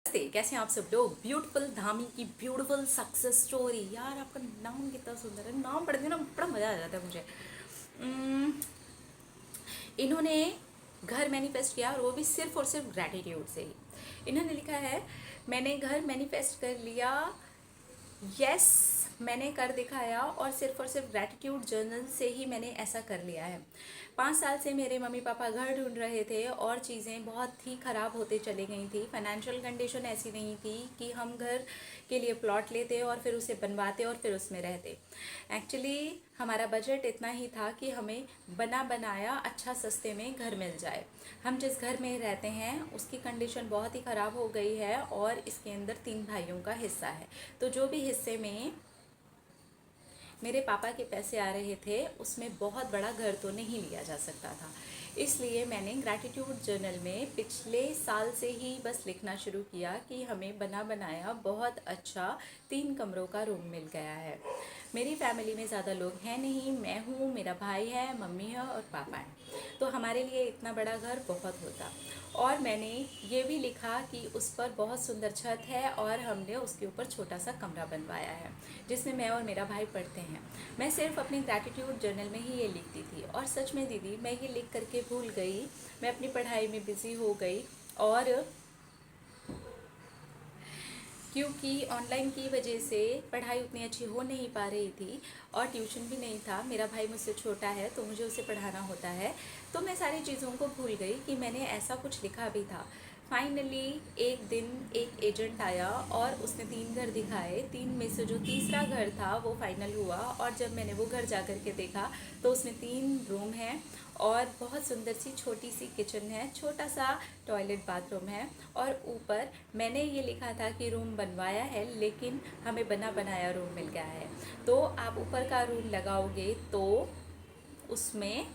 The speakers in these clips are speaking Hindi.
कैसे हैं आप सब लोग। ब्यूटीफुल धामी की ब्यूटीफुल सक्सेस स्टोरी। यार आपका नाम कितना सुंदर है, नाम पढ़ने ना बड़ा मज़ा आ जाता है मुझे। उम्म, इन्होंने घर मैनिफेस्ट किया और वो भी सिर्फ और सिर्फ ग्रैटिट्यूड से ही। इन्होंने लिखा है, मैंने घर मैनिफेस्ट कर लिया, यस मैंने कर दिखाया और सिर्फ ग्रैटिट्यूड जर्नल से ही मैंने ऐसा कर लिया है। 5 साल से मेरे मम्मी पापा घर ढूंढ रहे थे और चीज़ें बहुत ही ख़राब होते चली गई थी। फाइनेंशियल कंडीशन ऐसी नहीं थी कि हम घर के लिए प्लॉट लेते और फिर उसे बनवाते और फिर उसमें रहते। एक्चुअली हमारा बजट इतना ही था कि हमें बना बनाया अच्छा सस्ते में घर मिल जाए। हम जिस घर में रहते हैं उसकी कंडीशन बहुत ही ख़राब हो गई है और इसके अंदर 3 भाइयों का हिस्सा है। तो जो भी हिस्से में मेरे पापा के पैसे आ रहे थे उसमें बहुत बड़ा घर तो नहीं लिया जा सकता था। इसलिए मैंने ग्रैटिट्यूड जर्नल में पिछले साल से ही बस लिखना शुरू किया कि हमें बना बनाया बहुत अच्छा 3 कमरों का रूम मिल गया है। मेरी फैमिली में ज़्यादा लोग हैं नहीं, मैं हूँ, मेरा भाई है, मम्मी है और पापा हैं। तो हमारे लिए इतना बड़ा घर बहुत होता। और मैंने ये भी लिखा कि उस पर बहुत सुंदर छत है और हमने उसके ऊपर छोटा सा कमरा बनवाया है जिसमें मैं और मेरा भाई पढ़ते हैं। मैं सिर्फ अपनी ग्रैटिट्यूड जर्नल में ही ये लिखती थी और सच में दीदी मैं ये लिख करके भूल गई। मैं अपनी पढ़ाई में बिज़ी हो गई और क्योंकि ऑनलाइन की वजह से पढ़ाई उतनी अच्छी हो नहीं पा रही थी और ट्यूशन भी नहीं था। मेरा भाई मुझसे छोटा है तो मुझे उसे पढ़ाना होता है। तो मैं सारी चीज़ों को भूल गई कि मैंने ऐसा कुछ लिखा भी था। फाइनली एक दिन एक एजेंट आया और उसने 3 घर दिखाए। 3 में से जो तीसरा घर था वो फाइनल हुआ और जब मैंने वो घर जा कर के देखा तो उसमें 3 रूम हैं और बहुत सुंदर सी छोटी सी किचन है, छोटा सा टॉयलेट बाथरूम है और ऊपर मैंने ये लिखा था कि रूम बनवाया है लेकिन हमें बना बनाया रूम मिल गया है। तो आप ऊपर का रूम लगाओगे तो उसमें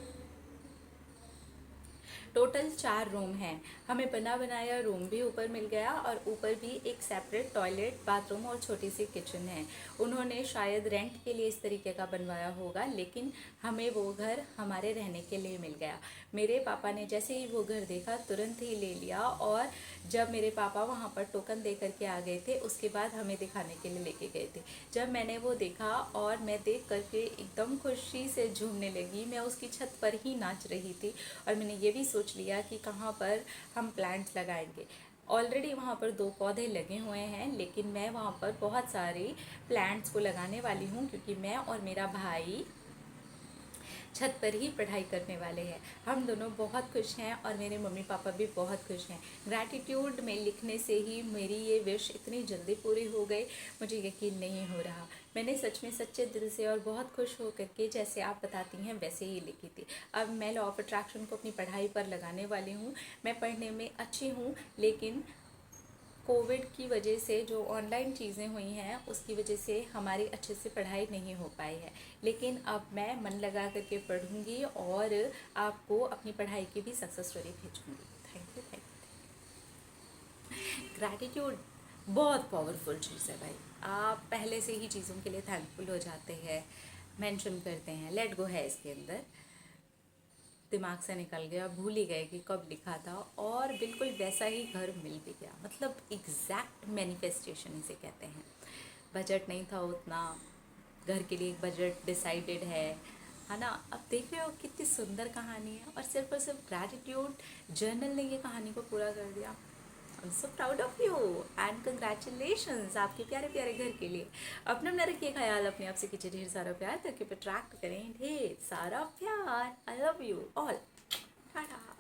टोटल 4 रूम हैं। हमें बना बनाया रूम भी ऊपर मिल गया और ऊपर भी एक सेपरेट टॉयलेट बाथरूम और छोटी सी किचन है। उन्होंने शायद रेंट के लिए इस तरीके का बनवाया होगा लेकिन हमें वो घर हमारे रहने के लिए मिल गया। मेरे पापा ने जैसे ही वो घर देखा तुरंत ही ले लिया और जब मेरे पापा वहाँ पर टोकन दे करके आ गए थे उसके बाद हमें दिखाने के लिए लेके गए थे। जब मैंने वो देखा और मैं देख करके एकदम खुशी से झूमने लगी। मैं उसकी छत पर ही नाच रही थी और मैंने ये भी सोच लिया कि कहाँ पर हम प्लांट्स लगाएंगे। ऑलरेडी वहाँ पर 2 पौधे लगे हुए हैं लेकिन मैं वहाँ पर बहुत सारे प्लांट्स को लगाने वाली हूँ क्योंकि मैं और मेरा भाई छत पर ही पढ़ाई करने वाले हैं। हम दोनों बहुत खुश हैं और मेरे मम्मी पापा भी बहुत खुश हैं। ग्रैटिट्यूड में लिखने से ही मेरी ये विश इतनी जल्दी पूरी हो गई, मुझे यकीन नहीं हो रहा। मैंने सच में सच्चे दिल से और बहुत खुश हो करके जैसे आप बताती हैं वैसे ही लिखी थी। अब मैं लॉ ऑफ अट्रैक्शन को अपनी पढ़ाई पर लगाने वाली हूँ। मैं पढ़ने में अच्छी हूँ लेकिन कोविड की वजह से जो ऑनलाइन चीज़ें हुई हैं उसकी वजह से हमारी अच्छे से पढ़ाई नहीं हो पाई है। लेकिन अब मैं मन लगा करके पढ़ूंगी और आपको अपनी पढ़ाई की भी सक्सेस स्टोरी भेजूंगी। Thank you, thank you. Gratitude बहुत पावरफुल चीज़ है भाई। आप पहले से ही चीज़ों के लिए थैंकफुल हो जाते हैं, मेंशन करते हैं, लेट गो है इसके अंदर। दिमाग से निकल गया, भूल ही गए कि कब लिखा था और बिल्कुल वैसा ही घर मिल भी गया। मतलब एग्जैक्ट मैनिफेस्टेशन इसे कहते हैं। बजट नहीं था उतना, घर के लिए एक बजट डिसाइडेड है ना। अब देख रहे हो कितनी सुंदर कहानी है और सिर्फ ग्रैटिट्यूड जर्नल ने ये कहानी को पूरा कर दिया। I am so proud of you and congratulations आपके प्यारे प्यारे घर के लिए। अपना न रखिए ख्याल, अपने आप से कीजिए ढेर सारा प्यार ताकि अट्रैक्ट करें ढेर सारा प्यार। I love you all. Tata.